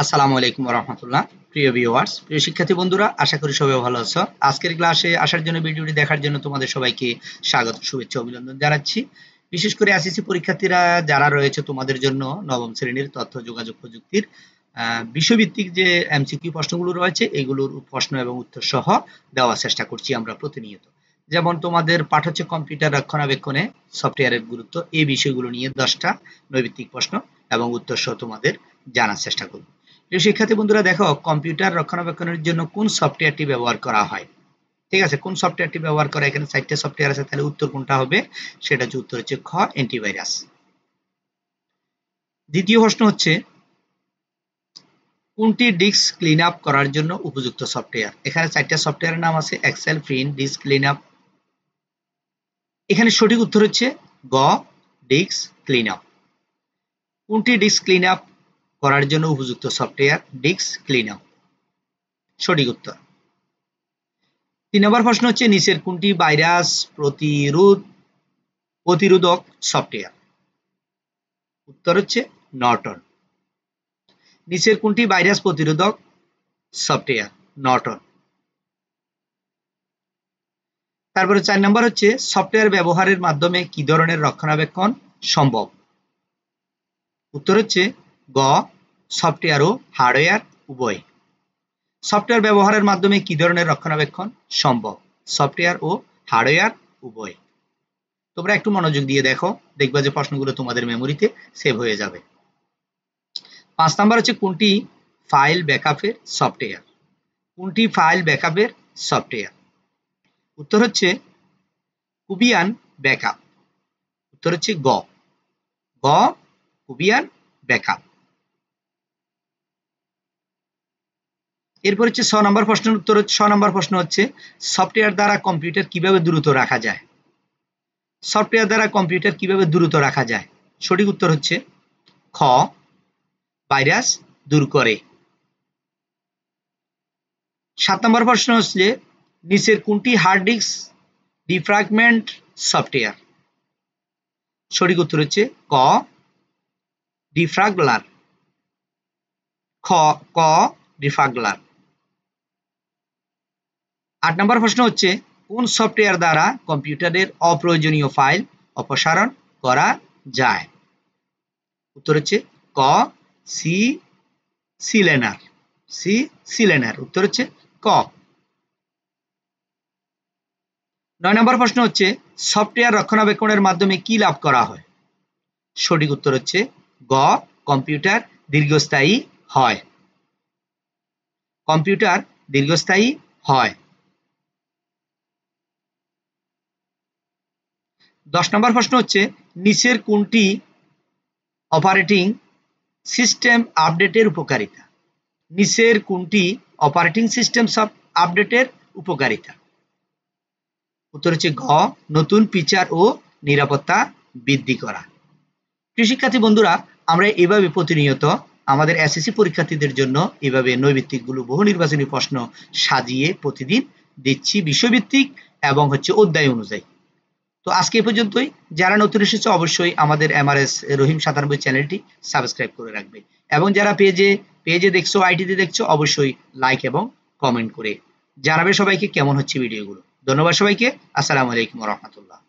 আসসালামু আলাইকুম ওয়া রাহমাতুল্লাহ। প্রিয় ভিউয়ার্স, প্রিয় শিক্ষার্থী বন্ধুরা, আশা করি সবাই ভালো আছো। আজকের ক্লাসে আসার জন্য, ভিডিওটি দেখার জন্য তোমাদের সবাইকে স্বাগত, শুভেচ্ছা, অভিনন্দন জানাচ্ছি। বিশেষ করে এসএসসি পরীক্ষার্থীরা যারা রয়েছে তোমাদের জন্য নবম শ্রেণীর তথ্য যোগাযোগ প্রযুক্তির বিষয়ভিত্তিক যে এমসিকিউ প্রশ্নগুলো রয়েছে, এগুলোর প্রশ্ন এবং উত্তর সহ দেওয়ার চেষ্টা করছি আমরা প্রতিনিয়ত। যেমন তোমাদের পাঠ হচ্ছে কম্পিউটার রক্ষণাবেক্ষণে সফটওয়্যারের গুরুত্ব, এই বিষয়গুলো নিয়ে 10টা নৈর্ব্যক্তিক প্রশ্ন এবং উত্তর সহ তোমাদের জানার চেষ্টা করব। প্রিয় শিক্ষার্থী বন্ধুরা, দেখো কম্পিউটার রক্ষণাবেক্ষণের জন্য কোন সফটওয়্যারটি ব্যবহার করা হয়। ঠিক আছে, কোন সফটওয়্যারটি ব্যবহার করা, এখানে 4টে সফটওয়্যার আছে, তাহলে উত্তর কোনটা হবে? সেটা হচ্ছে উত্তর হচ্ছে খ, অ্যান্টিভাইরাস। দ্বিতীয় প্রশ্ন হচ্ছে কোনটি ডিস্ক ক্লিন আপ করার জন্য উপযুক্ত সফটওয়্যার। এখানে 4টা সফটওয়্যারের নাম আছে, excel, print, disk clean up. এখানে সঠিক উত্তর হচ্ছে গ, ডিস্ক ক্লিন আপ। কোনটি ডিস্ক ক্লিন আপ করার জন্য উপযুক্ত সফটওয়্যার? ডিস্ক ক্লিন আপ সঠিক উত্তর। 3 নম্বর প্রশ্ন হচ্ছে নিচের কোনটি ভাইরাস প্রতিরোধক সফটওয়্যার? উত্তর হচ্ছে নর্টন। নিচের কোনটি ভাইরাস প্রতিরোধক সফটওয়্যার? নর্টন। তারপরে 4 নম্বর হচ্ছে সফটওয়্যার ব্যবহারের মাধ্যমে কি ধরনের রক্ষণাবেক্ষণ সম্ভব? উত্তর হচ্ছে গ, সফটওয়্যার ও হার্ডওয়্যার উভয়। সফটওয়্যার ব্যবহারের মাধ্যমে কি ধরনের রক্ষণাবেক্ষণ সম্ভব? সফটওয়্যার ও হার্ডওয়্যার উভয়। তোমরা একটু মনোযোগ দিয়ে দেখো, দেখবা যে প্রশ্নগুলো তোমাদের মেমোরিতে সেভ হয়ে যাবে। 5 নাম্বার হচ্ছে কোনটি ফাইল ব্যাকআপের সফটওয়্যার? কোনটি ফাইল ব্যাকআপের সফটওয়্যার? উত্তর হচ্ছে কুবিয়ান ব্যাকআপ। উত্তর হচ্ছে গ, কুবিয়ান ব্যাকআপ। এরপর হচ্ছে 6 নম্বর প্রশ্নের উত্তর। 6 নম্বর প্রশ্ন হচ্ছে সফটওয়্যার দ্বারা কম্পিউটার কিভাবে দ্রুত রাখা যায়? সফটওয়্যার দ্বারা কম্পিউটার কিভাবে দ্রুত রাখা যায়? সঠিক উত্তর হচ্ছে খ, ভাইরাস দূর করে। 7 নম্বর প্রশ্ন হচ্ছে নিচের কোনটি হার্ড ডিস্ক ডিফ্র্যাগমেন্ট সফটওয়্যার? সঠিক উত্তর হচ্ছে ক, ডিফ্রাগলার। ক, ডিফ্রাগলার। 8 নম্বর প্রশ্ন হচ্ছে কোন সফটওয়্যার দ্বারা কম্পিউটারের অপ্রয়োজনীয় ফাইল অপসারণ করা যায়? উত্তর হচ্ছে ক, সিলেনার। উত্তর হচ্ছে ক। 9 নম্বর প্রশ্ন হচ্ছে সফটওয়্যার রক্ষণাবেক্ষণের মাধ্যমে কি লাভ করা হয়? সঠিক উত্তর হচ্ছে গ, কম্পিউটার দীর্ঘস্থায়ী হয়। কম্পিউটার দীর্ঘস্থায়ী হয়। 10 নম্বর প্রশ্ন হচ্ছে নিচের কোনটি অপারেটিং সিস্টেম আপডেটের উপকারিতা? নিচের কোনটি অপারেটিং সিস্টেম আপডেটের উপকারিতা? উত্তর হচ্ছে ঘ, নতুন ফিচার ও নিরাপত্তা বৃদ্ধি করা। প্রিয় শিক্ষার্থী বন্ধুরা, আমরা এভাবে প্রতিনিয়ত আমাদের এসএসসি পরীক্ষার্থীদের জন্য এভাবে নৈর্ব্যক্তিকগুলো বহু নির্বাচনী প্রশ্ন সাজিয়ে প্রতিদিন দিচ্ছি বিষয়ভিত্তিক এবং অধ্যায় অনুযায়ী। তো আজকে এ পর্যন্তই। যারা নতুন এসেছে অবশ্যই আমাদের এমআরএস রহিম 97 চ্যানেলটি সাবস্ক্রাইব করে রাখবে এবং যারা পেজে দেখছো, আইডিতে দেখছো, অবশ্যই লাইক এবং কমেন্ট করে জানাবে সবাইকে কেমন হচ্ছে ভিডিওগুলো। ধন্যবাদ সবাইকে। আসসালামু আলাইকুম ওয়া রাহমাতুল্লাহ।